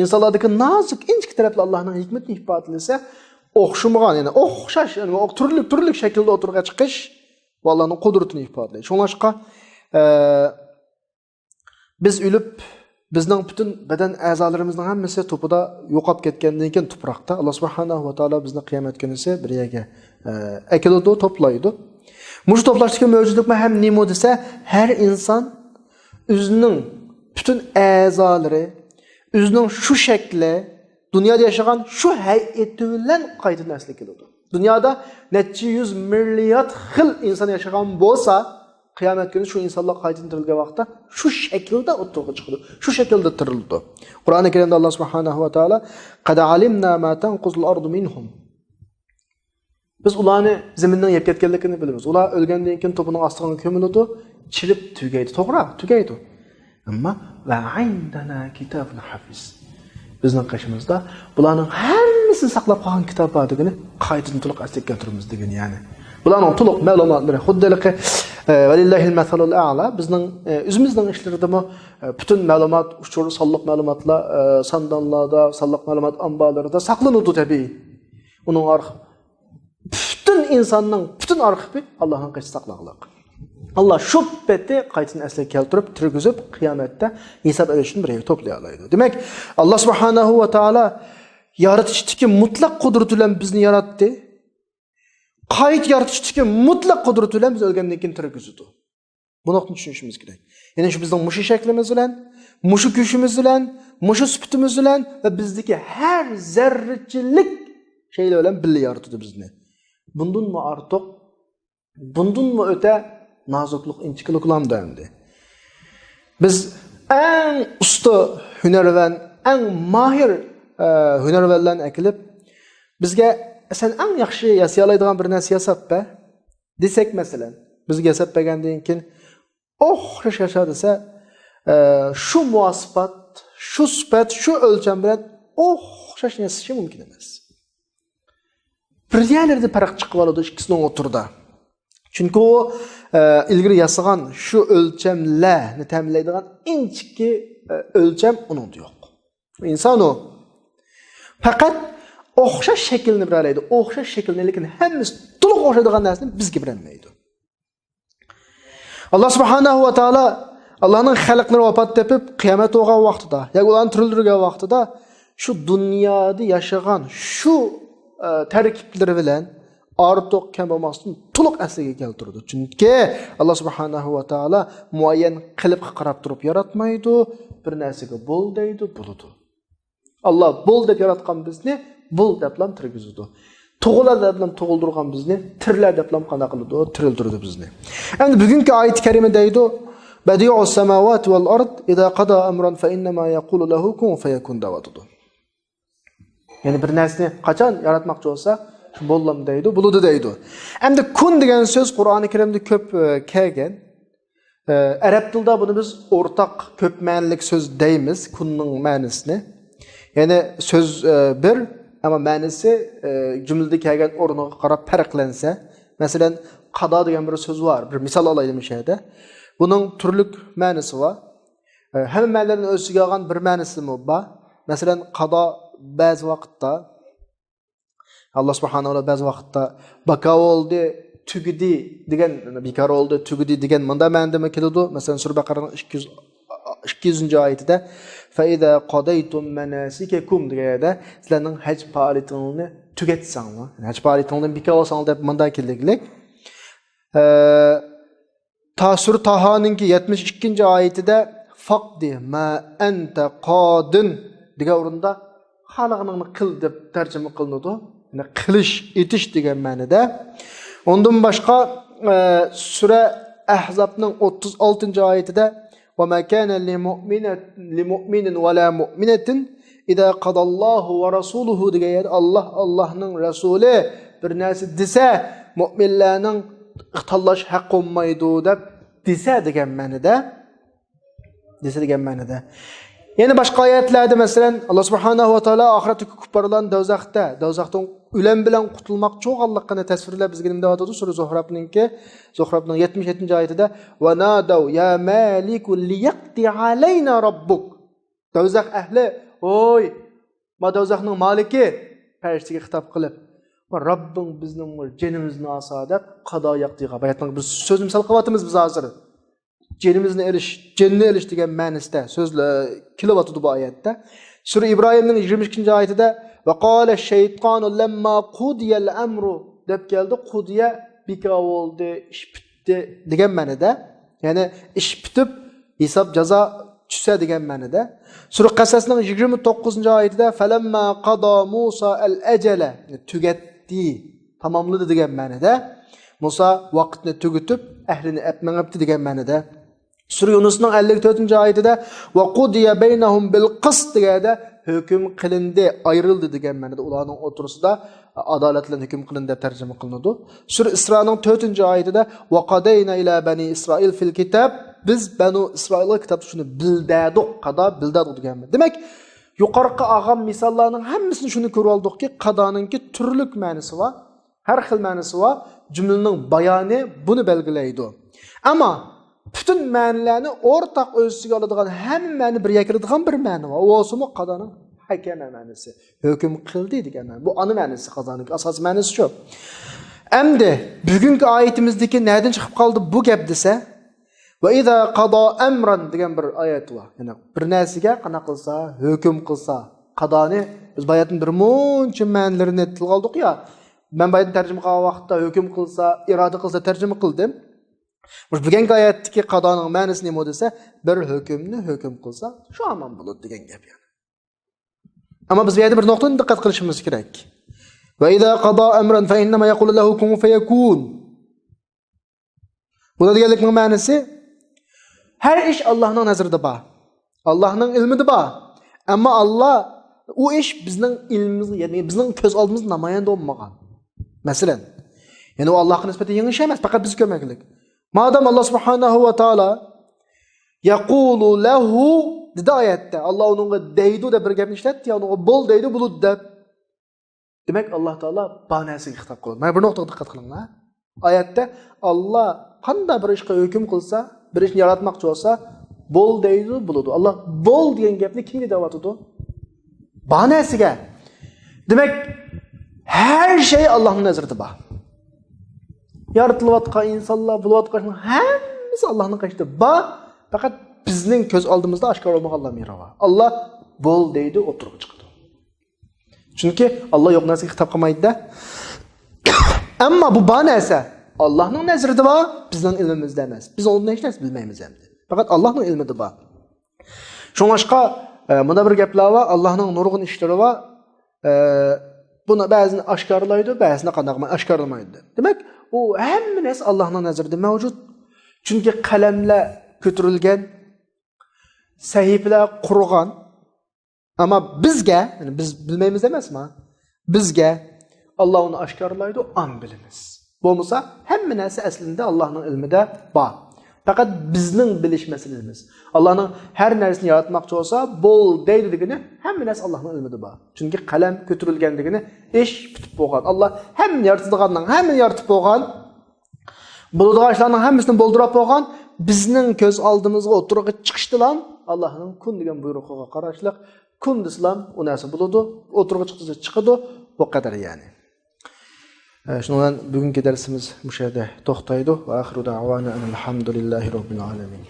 İnsanlardagi nozik inchik tarafli Allohning hikmatini ifodalasa, o'xshamagan, ya'ni o'xshash, ya'ni turli shaklda o'tirg'a chiqish va Allohning qudratini ifodalaydi. Shunlashqa biz ölüp bizning bütün beden a'zolarimizning hammasi to'pida yo'qolib ketgandan keyin tuproqda Alloh subhanahu va taolo bizni qiyomat kunisi bir yerga akiladi, to'playdi. Mush to'plashdagi mavjudlik ham nima desa, har inson o'zining bütün a'zolari, o'zining shu shakli, dunyoda yashagan shu hay'ati bilan qayta nasl keladi. Dunyoda necha 100 milliard xil inson yashagan bo'lsa, qiyomat kuni shu insonlar qaytarilgan vaqtda shu shaklda o'tirib chiqadi. Shu shaklda tirildi. Qur'oni Karimda Alloh subhanahu va taolo qad alimna ma tanquzul ardu minhum. Biz ularni zamindan yeb ketganligini bilamiz. Ular o'lgandan keyin to'pining ostiga ko'miladi, chirib tugaydi. To'g'ri, tugaydi. Ammo va indana kitabun hafiz. Bizning qishimizda bularning hammasini saqlab qolgan kitob bor degani qaytadan to'liq asliga keltiramiz degan, ya'ni. Bularning to'liq ma'lumotlari xuddaligi valillahil masalul a'la bizning o'zimizning ishlarida butun ma'lumot, ushur sonliq ma'lumotlar sandonlarda, sonliq ma'lumot omborlarida saqlanadi tabiiy. Uning arxiv bütün insonning bütün arxivi Allohning qilib saqlangan. Allah shu paytda qaytadan asliga keltirib, tirgizib, qiyomatda hisob olishni birga to'play oladi. Demak, Alloh subhanahu va taolo yaratishdagi mutlaq qudrat bilan bizni yaratdi. Qayt yaratishdagi mutlaq qudrat bilan biz o'lgandan keyin tirgizdi. Buni tushunishimiz kerak. Ya'ni shu bizning mushi shaklimiz bilan, mushi kuchimiz bilan, mushi sifatimiz bilan va bizdagi har zarrachilik şeyler bilan birga yaratdi bizni. Bundan mı artıq, bundan mı öte nazukluk, inçikiliklamda endi. Biz en usta hünerven, en mahir hünervenlerni ekilib, bizge sen en yaxshi yasayalaydigan bir narsa yasab be, desek mesela, bizge yasab bergandan keyin yaşa desa, şu muasibat, şu sifat, şu ölçem bilan o'xshash yasashi mumkin emas. Bir yerlerde farq chiqib oladi ikkisining o'tirda. Chunki u ilgari yasagan shu o'lchamlarni ta'minlaydigan inchikki o'lcham uning yo'q. Inson u faqat o'xshash shaklni bilalaydi. O'xshash shaklni, lekin hammasi to'liq o'xshaydigan narsani bizga bilmaydi. Alloh subhanahu va taolo Allohning xalqlari vafot tepib qiyomat bo'lgan vaqtida, yoki ularni tirildirgan vaqtida shu dunyoda yashagan shu tarkiblari bilan ortiq kam bo'lmasdan to'liq asliga keltirdi. Chunki Alloh subhanahu va taolo muayyan qilib qarab turib yaratmaydi, bir narsaga bo'l deydi, bo'ladi. Alloh bo'l deb yaratgan bizni bo'l deb ham tirgizdi. Tug'iladi deb ham tug'ildirgan bizni tirlar deb ham qana qildi, tirildirdi bizni. Endi bugungi oyat karima deydi: "Badi'us samawati val ard idza qada amran fa inna ma yaqulu lahu kun fayakun" dawatudu. Yani bir narsani qachon yaratmoqchi bo'lsa, shu bo'lam deydi, bo'ladi deydi. Endi kun degan so'z Qur'oni Karimda ko'p kelgan. Arab tilida buni biz o'rtaq ko'p ma'nolik so'z deymiz, kunning ma'nosini. Ya'ni so'z bir, ama ma'nosi jumlada kelgan o'rniga qarab farqlansa, masalan, qado degan bir so'z bor. Bir misol olaylik bu yerda. Buning turli ma'nosi bor. Hamma ma'nolarni o'z ichiga olgan bir ma'nosi bor. Masalan, qado bazı vaqtda Allah subhanahu wa taala bazı vaqtda baka oldu, tugidi degan, bekor oldu, tugidi degan munda ma'noda keladi. Masalan, Sura Baqaraning 200-oyatida fa iza qadaytum manasikakum deganda sizlarning haj faoliyatingizni tugatsanglar, haj faoliyatingizdan bekor olsanglar deb munda kelganlik. Tasur Tahaninki 72-oyatida faqdi ma anta qadin degan o'rinda xalqingni qil deb tarjima qilinadi. Yani qilish, etish degan ma'noda. Ondan boshqa Sura Ahzabning 36-oyatida va ma kana limu'minin va la mu'minatin idza qadallohu va rasuluhu degan Allohning rasuli bir narsa desa, mu'minlarning ixtillash haqqi olmaydi deb desa degan ma'noda. Yani başka ayetlerde mesela Allah subhanahu wa taala ahiretdeki kupparlarni dozaqdan ölen bilan qutulmak çok Allah'ını tasvirlab bizga nima deyotdi? Sura Zuhrabning 77-oyatida va nadaw ya maliku liyaqdi alayna rabbuk. Dozaq ahli, oy, ma dozaqning maliki farishtaga xitob qilib, va Rabbing bizning jinimizni olsa deb qado yaqdiga. Bayatning biz so'z misol qilyapmiz biz hozir. Cenimizni cenni elish degan ma'nosida so'zlar kilovatdi bu oyatda. Sura İbrahimning 22-oyatida va qala shaytonu lamma qudiyal amru deb keldi. Qudiya bika bo'ldi, ish bitdi degan ma'noda. Ya'ni ish bitib hisob jazo tushsa degan ma'noda. Sura Qasasning 29-oyatida falamma qada Musa al-ajala tugatdi, tamomladi degan ma'noda. Musa vaqtni tugutib, ahlini apmangapti degan ma'noda. Sura Yunusning 54-oyatida va qudiya baynahum bil qist deganda hukm qilindi, ayrildi degan ma'noda ularning o'tirisida adolat bilan hukm qilindi deb tarjima qilinadi. Sura Isroning 4-oyatida va qadayna ila bani Isroil fil kitab biz banu Isroilga kitobda shuni bildadik, qada bildadik degan. Demak, yuqorqi olgan misollarning hammasini shuni ko'rib oldikki, qadoninki turli ma'nosi bor, har xil ma'nosi bor, jumlaning bayoni buni belgilaydi. Ammo bütün ma'nolarni o'rtaq o'z ichiga oladigan hamma ma'ni bir yakiradigan bir ma'no bor. U o'simi qadoning hakama ma'nosi, hukm qildi degan. Bu ana ma'nosi qadoning asosiy ma'nosi shu. Endi bugungi oyatimizdagi nereden chiqib qoldi bu gap desa, va iza qada amran degan bir oyat bor. Ya'ni bir narsaga qana qilsa, hukm qilsa, qadoni biz bayatning bir muncha ma'nolarini tilga oldik ya. Men bayatni tarjima qilgan vaqtda hukm qilsa, iroda qilsa tarjima qildim. Bugungi oyatdagi qadoning ma'nosi nima desa, bir hukmni hukm qilsa, shu aman bo'ladi degan gap yani. Ammo biz bu yerda bir nuqtaga diqqat qilishimiz kerak. Va iza qada amran fa innama yaqulu lahu kun fayakun. Bu deganlikning ma'nosi her iş Allah'ın nazarında bor. Allah'ın ilmida bor. Ammo Allah o iş bizning ilmimiz, ya'ni bizning ko'z oldimizda namoyon bo'lmagan. Masalan, ya'ni o Allohga nisbatan yangi ish emas, faqat biz ko'maklik. Madem Allah subhanahu va taolo yaqulu lahu dedi oyatda, Allah onunga deydi deb bir gapni ishlatdi, ya onunga bo'l deydi, bulut deb. Demak, Alloh taolo banasiga xitob qildi. Mana bir nuqtaga diqqat qiling. Oyatda Allah qanday bir ishga hukm qilsa, bir ishni yaratmoqchi bo'lsa, bo'l deydi, bo'ladi. Allah bo'l degan gapni kimga deyotdi? Banasiga. Demak, her şey Allah'ın nazarida bor. Yaratılayotgan insonlar, bo'layotgan hammasi Allohning qarshida bor. Faqat bizning ko'z oldimizda oshkor bo'lmaganlar meri. Allah bo'l deydi, o'tirib chiqadi. Chunki Allah yo'q narsaga xitob qilmaydi-da. Ammo bu banasi Allah'ın nazarida bor, bizning ilmimizda emas. Biz ondan hech narsa bilmaymiz endi. Faqat Allohning ilmida bor. Shuningga bunda bir gaplar bor, Allohning nurg'un ishlari bor. Buni ba'zini oshkorlaydi, ba'zini qanday oshkorlamaydi. Demak, u hamma narsa Allohning nazarida mavjud. Chunki qalamlar ko'tarilgan, sahifalar qurgan. Ammo bizga, ya'ni biz bilmaymiz emasmi? Bizga Alloh uni oshkorlaydi, an bilamiz. Bo'lmasa, hamma narsa aslida Allohning ilmida bor. Faqat bizning bilish masalamiz. Allohning har narsani yaratmoqchi bo'lsa, bo'l deydi degani, hamma narsa Allohning ilmida bor. Chunki qalam ko'tarilganligini ish bitib bo'lgan. Alloh hamma yaratadigandan hamma yaratib bo'lgan. Bo'ladigan ishlarning hammasini bo'ldirib bo'lgan. Bizning ko'z oldimizga o'tirib chiqishdilar. Allohning kun degan buyrug'iga qarashliq kun desam, u narsa bo'ladi. O'tirib chiqsa chiqadi, bu qadar yani. Shundan bugungi darsimiz bu yerda to'xtaydi. Va axiru da'vana alhamdulillahi robbil alamin.